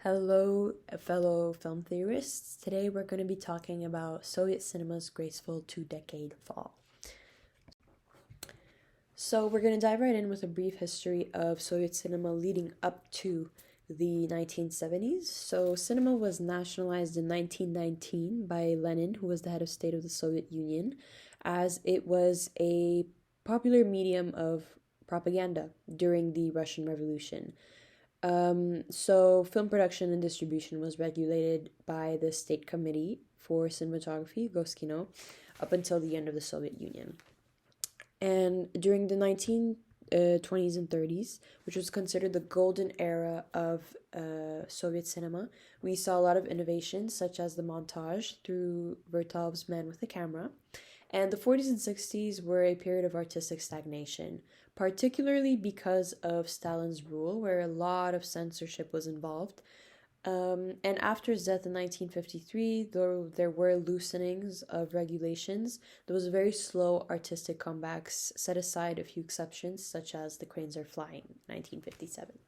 Hello, fellow film theorists. Today we're going to be talking about Soviet cinema's graceful two-decade fall. So we're going to dive right in with a brief history of Soviet cinema leading up to the 1970s. So cinema was nationalized in 1919 by Lenin, who was the head of state of the Soviet Union, as it was a popular medium of propaganda during the Russian Revolution. So film production and distribution was regulated by the State Committee for Cinematography, Goskino, up until the end of the Soviet Union. And during the 1920s and 30s, which was considered the golden era of Soviet cinema, we saw a lot of innovations, such as the montage through Vertov's Man with the Camera. And the 40s and 60s were a period of artistic stagnation, particularly because of Stalin's rule, where a lot of censorship was involved. And after his death in 1953, though there were loosenings of regulations, there was very slow artistic comebacks, set aside a few exceptions, such as The Cranes Are Flying, 1957.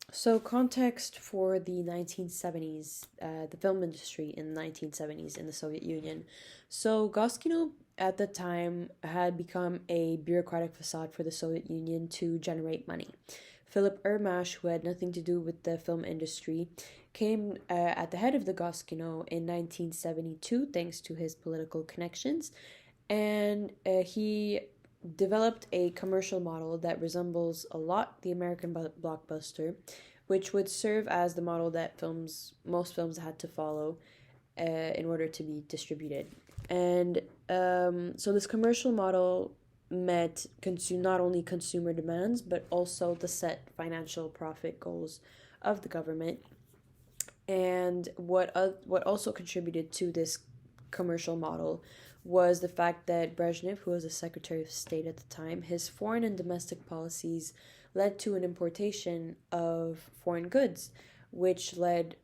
So, context for the 1970s, the film industry in the 1970s in the Soviet Union. So, Goskino at the time had become a bureaucratic facade for the Soviet Union to generate money. Philip Ermash, who had nothing to do with the film industry, came at the head of the Goskino in 1972 thanks to his political connections, and he developed a commercial model that resembles a lot the American blockbuster, which would serve as the model that most films had to follow in order to be distributed. And so this commercial model met not only consumer demands, but also the set financial profit goals of the government. And what also contributed to this commercial model was the fact that Brezhnev, who was the Secretary of State at the time, his foreign and domestic policies led to an importation of foreign goods, which led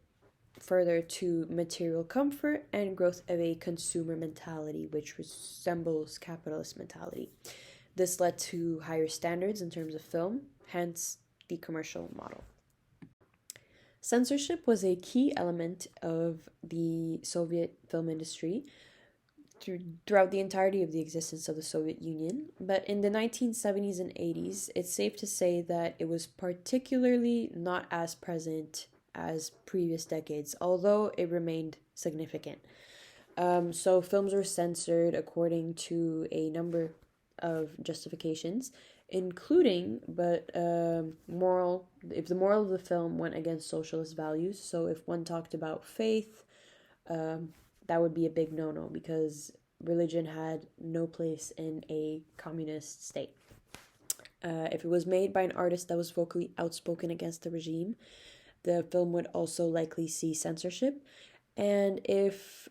further to material comfort and growth of a consumer mentality, which resembles capitalist mentality. This led to higher standards in terms of film, hence the commercial model. Censorship was a key element of the Soviet film industry throughout the entirety of the existence of the Soviet Union, but in the 1970s and 80s, it's safe to say that it was particularly not as present as previous decades, although it remained significant. So films were censored according to a number of justifications, including if the moral of the film went against socialist values. So if one talked about faith, that would be a big no-no because religion had no place in a communist state. If it was made by an artist that was vocally outspoken against the regime, the film would also likely see censorship. And if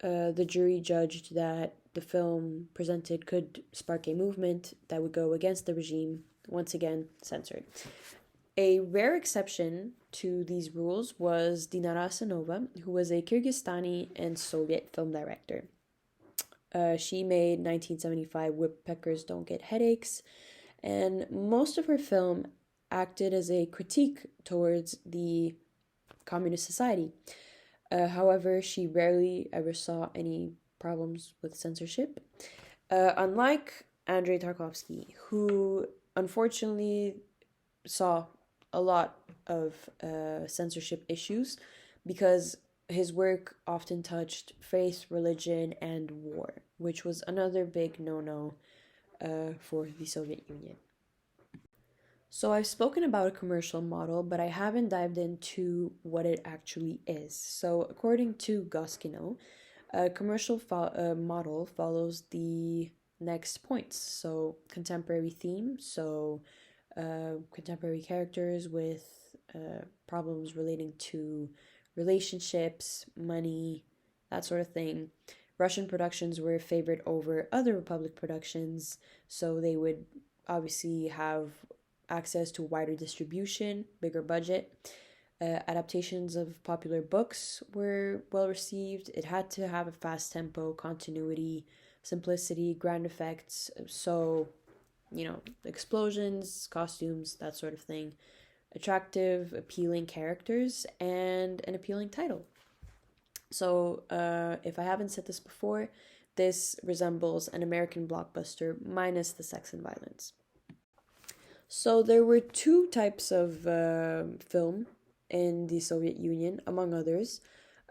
the jury judged that the film presented could spark a movement that would go against the regime, once again, censored. A rare exception to these rules was Dinara Asanova, who was a Kyrgyzstani and Soviet film director. She made 1975 Woodpeckers Don't Get Headaches, and most of her film acted as a critique towards the communist society. However, she rarely ever saw any problems with censorship. Unlike Andrei Tarkovsky, who unfortunately saw a lot of censorship issues because his work often touched faith, religion, and war, which was another big no-no for the Soviet Union. So I've spoken about a commercial model, but I haven't dived into what it actually is. So according to Goskino, a commercial model follows the next points. So contemporary theme, so contemporary characters with problems relating to relationships, money, that sort of thing. Russian productions were favored over other Republic productions, so they would obviously have access to wider distribution, bigger budget. Adaptations of popular books were well received. It had to have a fast tempo, continuity, simplicity, grand effects. So, explosions, costumes, that sort of thing attractive, appealing characters, and an appealing title. So, if I haven't said this before, this resembles an American blockbuster minus the sex and violence. So, there were two types of film in the Soviet Union, among others.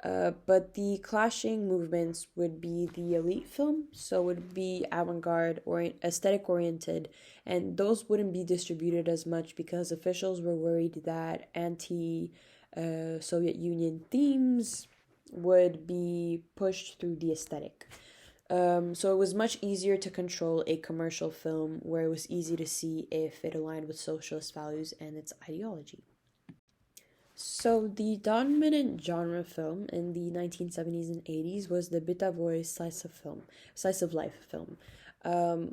But the clashing movements would be the elite film, so it would be avant-garde or aesthetic oriented, and those wouldn't be distributed as much because officials were worried that anti Soviet Union themes would be pushed through the aesthetic. So it was much easier to control a commercial film where it was easy to see if it aligned with socialist values and its ideology. So the dominant genre film in the 1970s and 80s was the Bытовой slice of life film.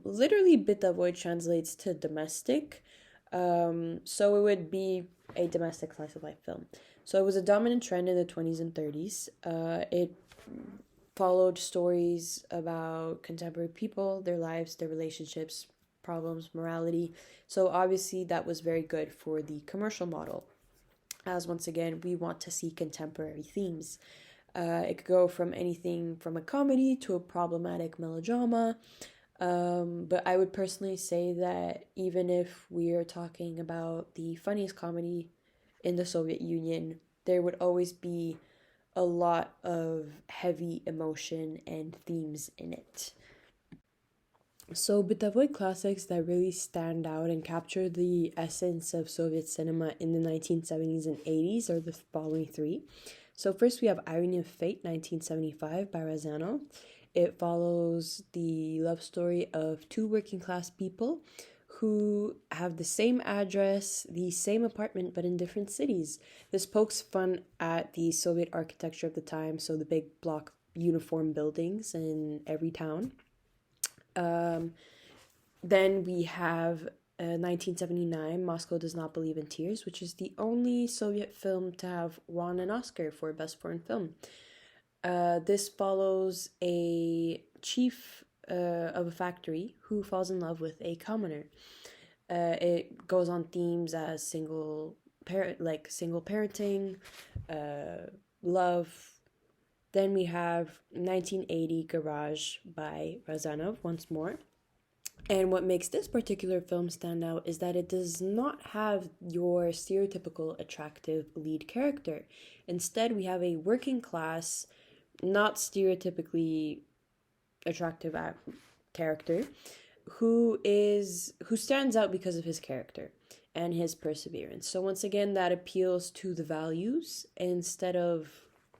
Literally, Bытовой translates to domestic, so it would be a domestic slice of life film. So it was a dominant trend in the 20s and 30s. It followed stories about contemporary people, their lives, their relationships, problems, morality. So obviously, that was very good for the commercial model, as once again, we want to see contemporary themes. It could go from anything from a comedy to a problematic melodrama. But I would personally say that even if we are talking about the funniest comedy in the Soviet Union, there would always be a lot of heavy emotion and themes in it. So, Bытовой classics that really stand out and capture the essence of Soviet cinema in the 1970s and 80s are the following three. So, first we have Irony of Fate, 1975 by Razanov. It follows the love story of two working class people who have the same address, the same apartment, but in different cities. This pokes fun at the Soviet architecture of the time, so the big block uniform buildings in every town. Then we have 1979, Moscow Does Not Believe in Tears, which is the only Soviet film to have won an Oscar for Best Foreign Film. This follows a chief of a factory who falls in love with a commoner. It goes on themes as single parenting, love. Then we have 1980 Garage by Razanov once more. And what makes this particular film stand out is that it does not have your stereotypical attractive lead character. Instead, we have a working class, not stereotypically attractive character who stands out because of his character and his perseverance. So once again, that appeals to the values instead of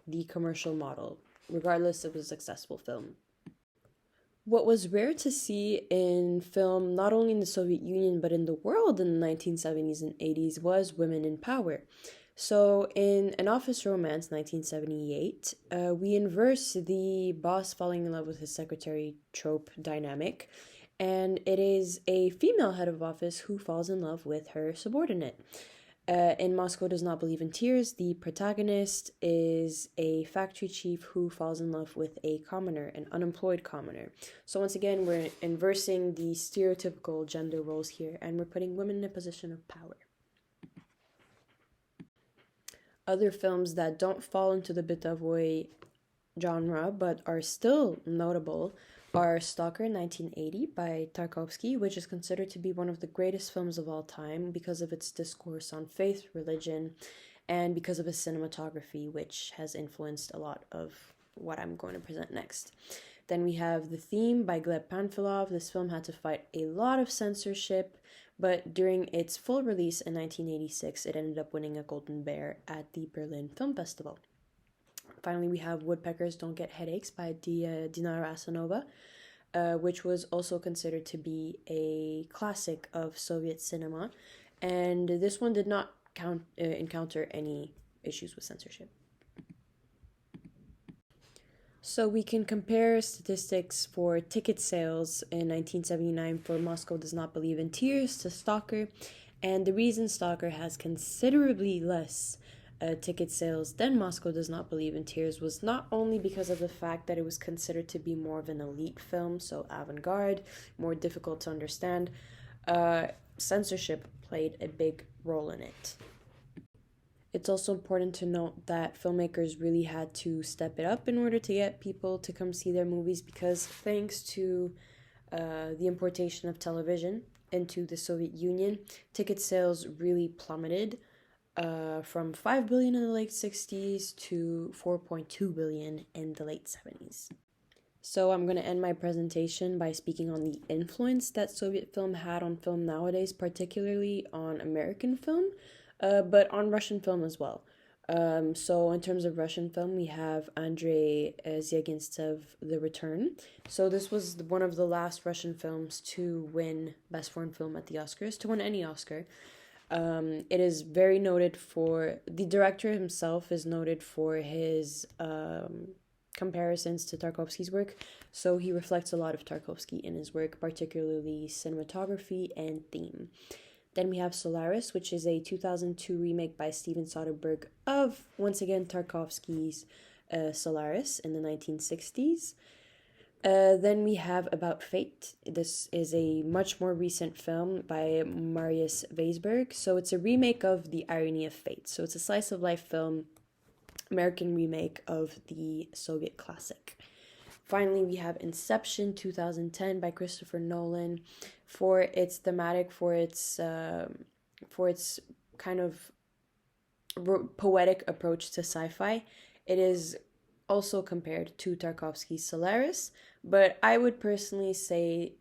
the commercial model, regardless of a successful film. What was rare to see in film, not only in the Soviet Union, but in the world in the 1970s and 80s, was women in power. So in An Office Romance, 1978, we inverse the boss falling in love with his secretary trope dynamic, and it is a female head of office who falls in love with her subordinate. In Moscow Does Not Believe in Tears, the protagonist is a factory chief who falls in love with a commoner, an unemployed commoner. So once again, we're inversing the stereotypical gender roles here, and we're putting women in a position of power. Other films that don't fall into the Bытовой genre, but are still notable, are Stalker 1980 by Tarkovsky, which is considered to be one of the greatest films of all time because of its discourse on faith, religion, and because of its cinematography, which has influenced a lot of what I'm going to present next. Then we have The Theme by Gleb Panfilov. This film had to fight a lot of censorship, but during its full release in 1986, it ended up winning a Golden Bear at the Berlin Film Festival. Finally, we have Woodpeckers Don't Get Headaches by Dinara Asanova, which was also considered to be a classic of Soviet cinema, and this one did not encounter any issues with censorship. So we can compare statistics for ticket sales in 1979 for Moscow Does Not Believe in Tears to Stalker, and the reason Stalker has considerably less ticket sales than Moscow Does Not Believe in Tears was not only because of the fact that it was considered to be more of an elite film, so avant-garde, more difficult to understand. Censorship played a big role in it. It's also important to note that filmmakers really had to step it up in order to get people to come see their movies, because thanks to the importation of television into the Soviet Union, ticket sales really plummeted from 5 billion in the late 60s to 4.2 billion in the late 70s. So I'm going to end my presentation by speaking on the influence that Soviet film had on film nowadays, particularly on American film, but on Russian film as well. So in terms of Russian film, we have Andrei Zvyagintsev, The Return. So this was one of the last Russian films to win Best Foreign Film at the Oscars, to win any Oscar. It is very noted for, the director himself is noted for his comparisons to Tarkovsky's work, so he reflects a lot of Tarkovsky in his work, particularly cinematography and theme. Then we have Solaris, which is a 2002 remake by Steven Soderbergh of, once again, Tarkovsky's Solaris in the 1960s. Then we have About Fate. This is a much more recent film by Marius Weisberg. So it's a remake of The Irony of Fate. So it's a slice of life film, American remake of the Soviet classic. Finally, we have Inception 2010 by Christopher Nolan, for its thematic, for its kind of poetic approach to sci-fi. It is also compared to Tarkovsky's Solaris, but I would personally say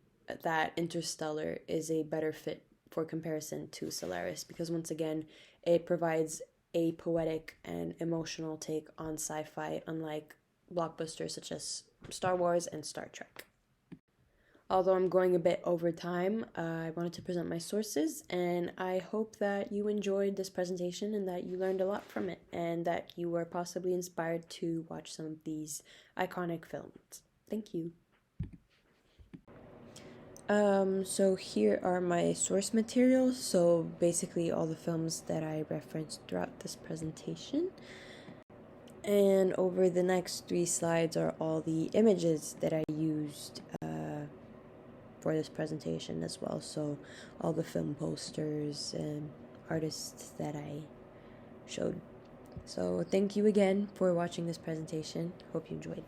that Interstellar is a better fit for comparison to Solaris, because once again, it provides a poetic and emotional take on sci-fi, unlike blockbusters such as Star Wars and Star Trek. Although I'm going a bit over time, I wanted to present my sources, and I hope that you enjoyed this presentation and that you learned a lot from it, and that you were possibly inspired to watch some of these iconic films. Thank you. So here are my source materials, so basically all the films that I referenced throughout this presentation. And over the next 3 slides are all the images that I used for this presentation as well. So all the film posters and artists that I showed. So thank you again for watching this presentation. Hope you enjoyed.